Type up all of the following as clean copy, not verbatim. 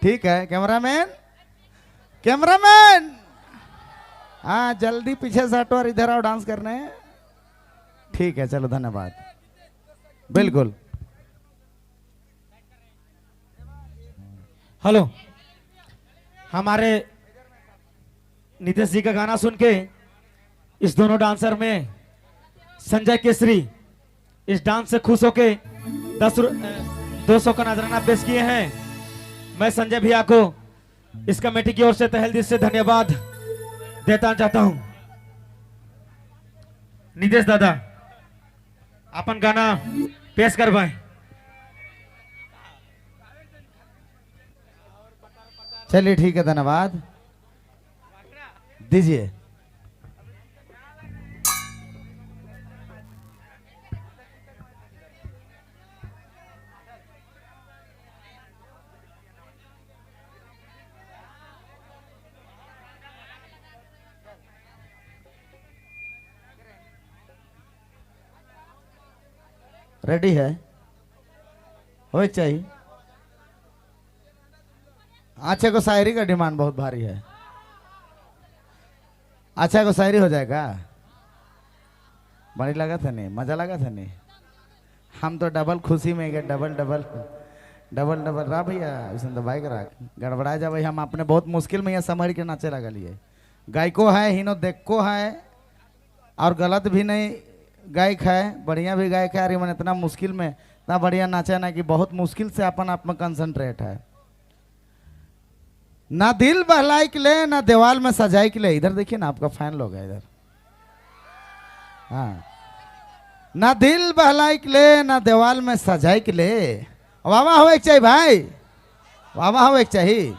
ठीक है cameraman, cameraman हाँ जल्दी पीछे से हटो और इधर आओ डांस करने। ठीक है चलो धन्यवाद। बिल्कुल। हेलो, हमारे नितेश जी का गाना सुन के इस दोनों डांसर में संजय केसरी इस डांस से खुश होके 200 का नजराना पेश किए हैं। मैं संजय भैया को इस कमेटी की ओर से तहे दिल से धन्यवाद देता चाहता हूं। नितेश दादा अपन गाना पेश करवाएं। चलिए ठीक है धन्यवाद दीजिए। रेडी है हो चाहिए। अच्छा को शायरी का डिमांड बहुत भारी है। अच्छा को शायरी हो जाएगा। बड़ी लगा था नहीं, मजा लगा था नहीं। हम तो डबल खुशी में गए, डबल डबल डबल डबल रहा भैया तो बाइक रहा गड़बड़ा जा भाई। हम अपने बहुत मुश्किल में यह समझ के नाचे लगा लिए। गायको है हिनो देखो है और गलत भी नहीं गायक है, बढ़िया भी गायक है। अरे मन इतना मुश्किल में इतना बढ़िया नाचा ना कि बहुत मुश्किल से अपन आप में कंसंट्रेट है। ना दिल बहलाई के ले ना दीवार में सजाई के ले। इधर देखिए ना आपका फैन लोग है इधर। हाँ ना दिल बहलाई के ले ना दीवार में सजाई के ले। वाह हो एक चाहिए भाई, वाह हो एक चाहिए।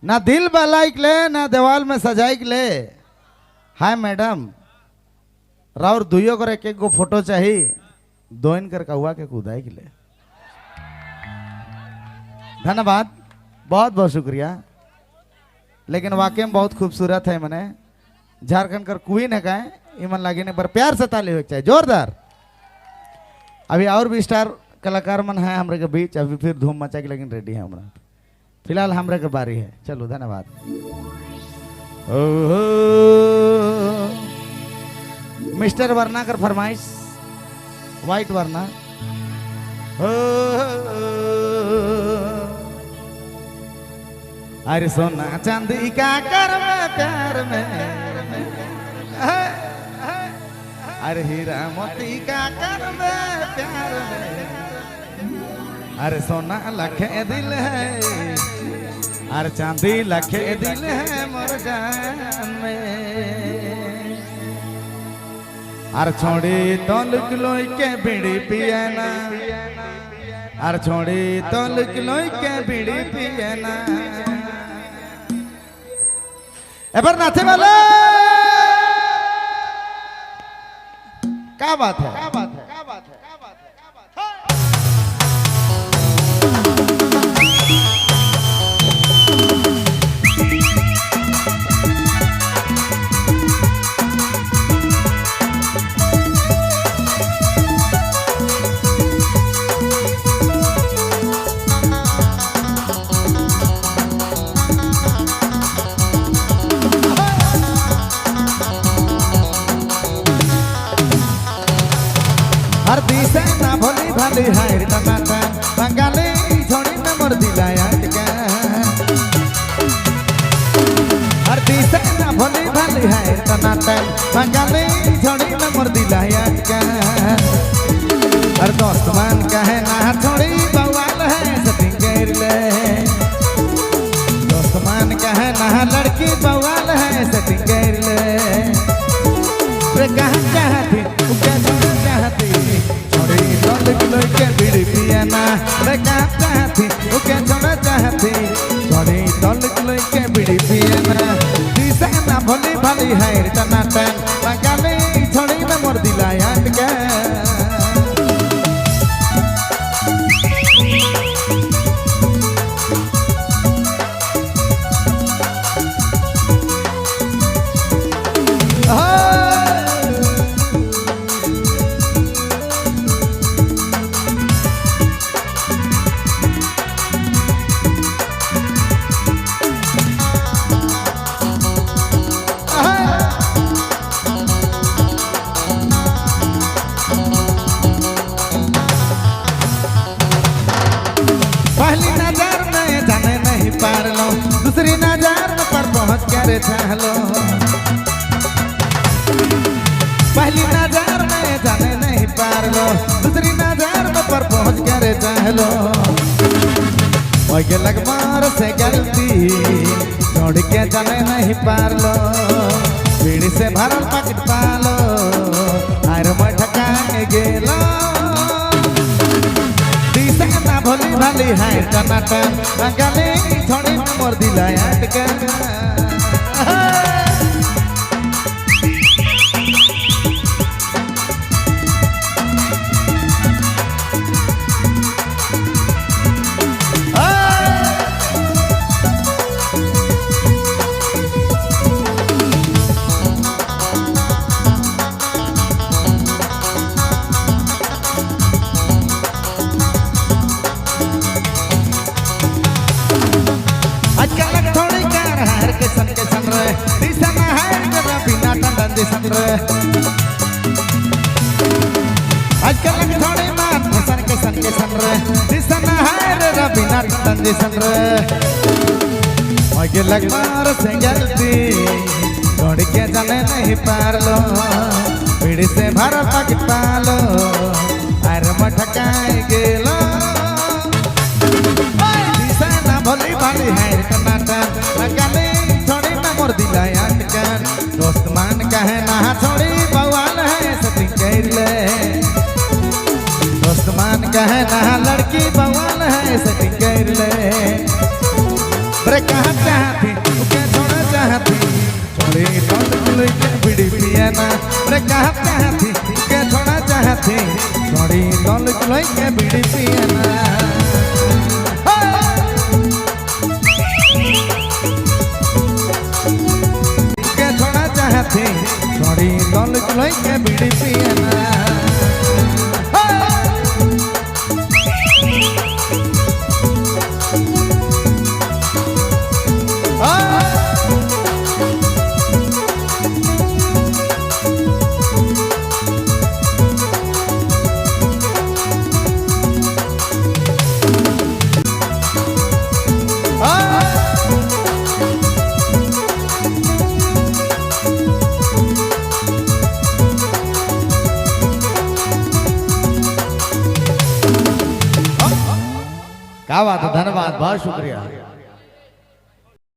ना दिल बहलाई के ले ना दीवार में सजाई के ले। हाय मैडम राउर दुइयो कर एक गो फोटो चाहिए, दो इन कर कौआ के कूदाई के लिए। धन्यवाद, बहुत बहुत शुक्रिया। लेकिन वाकई में बहुत खूबसूरत है। मैंने झारखंड कर क्वीन है का इमन लागे ने पर प्यार से ताली हो चाहिए जोरदार। अभी और भी स्टार कलाकार मन है हमारे के बीच, अभी फिर धूम मचा के लेकिन रेडी है हमारा। फिलहाल हमारे के बारी है। चलो धन्यवाद। मिस्टर वर्ना कर फरमाइश वाइट वर्ना। अरे सोना चांदी का कर में प्यार में, अरे हीरा मोती का कर में प्यार में। अरे सोना लखे दिल है, अरे चांदी लखे दिल है मोर जान में। अरे छोड़ी तो लुक लोई के बीड़ी पियना, अरे छोड़ी तो लुक लोई के बीड़ी पियना। एबर नाचे वाले क्या बात है, क्या बात है, क्या बात है, क्या बात है। हर दिसे ना भोली भाली हायर टमाटा बंगाली छोड़ी में मोर दिलाया टिका। हर दिसे ना भोली भाली हायर टमाटा बंगाली छोड़ी में मोर दिलाया टिका। हर दोस्त मान कहे ना छोड़ी बवाल है सेटिंग कर ले। दोस्त मान कहे ना लड़की बवाल है सेटिंग कर ले। रे कहाँ चाहती चाहती छोड़ी तोल किलोई के बीड़ी पियना। रे कहाँ चाहती उके छोड़ा चाहती छोड़ी तोल किलोई के बीड़ी पियना। दिसे ना भोली भाली हायर टनाटन बंगाली छोड़ी में मोर दिलाया टिका। करे चाहलो पहली नजर में जाने नहीं पारलो दूसरी नजर में प्रपोज करे चाहलो ओके लग मार से गलती छोड़ के जाने नहीं पारलो पीड़ी से भरल पकड़ पालो हर मटकाने गेलो दिशा ना भोली भाली है टनाटन गले थोड़ी मोर दिला अटका आजकल थोड़े मान सन के सन रे दिसन है रे रबिना तन दिसन रे ओके लग मार से गलती छोड़ के जाने नहीं पारलो पीड़ी से भर पक पालो अरे मटकाए गेलो दिसन भोली भाली है टनाटन लगले थोड़ी में मोर दिला अटकन दोस्त मान कहे ना थोड़ी बवाल है सटिंग कर ले दोस्त मान कहे ना लड़की बवाल है सटिंग कर ले रे कहाँ चाहती उके छोड़ा चाहती छोड़ी तोड़ के बिड़ी पिया ना रे कहाँ चाहती उके छोड़ा चाहती छोड़ी तोड़ के बिड़ी पिया ना छोड़ी तोड़ के बिड़ी पिया ना क्या बात है, धन्यवाद, बहुत शुक्रिया।